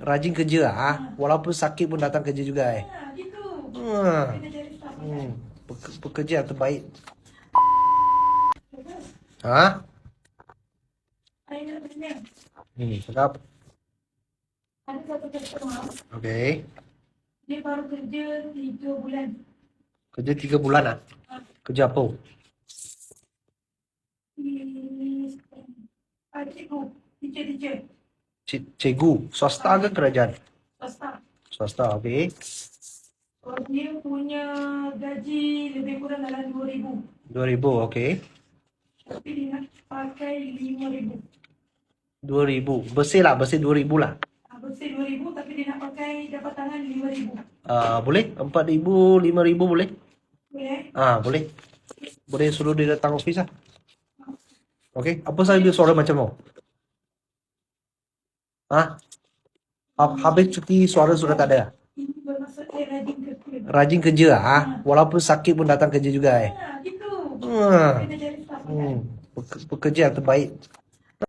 Rajin kerja walaupun sakit pun datang kerja juga Gitu. Hmm. Kena cari staff Pekerja yang terbaik. Terus, Ha? saya nak tanya. Cakap. Ada satu customer, Okay. dia baru kerja 3 bulan. Kerja 3 bulan Kerja apa? Cikgu, teacher. Cikgu. Swasta ke kerajaan? Swasta. Swasta, okay. So, dia punya gaji lebih kurang dalam 2,000. 2,000, okay. Tapi dia nak pakai 5,000. 2,000. Bersih lah, bersih 2,000 lah. Bersih 2,000 tapi dia nak pakai dapat tangan 5,000. Boleh? 4,000, 5,000 boleh? Boleh? Boleh. Boleh suruh dia datang office lah. Okay. Apa saya dia suara macam tu? Habis cuti suara sudah tak ada? Ini bermaksud dia rajin kerja. Rajin kerja walaupun sakit pun datang kerja juga Gitu. Hmm. Kena cari staff Pekerja yang terbaik.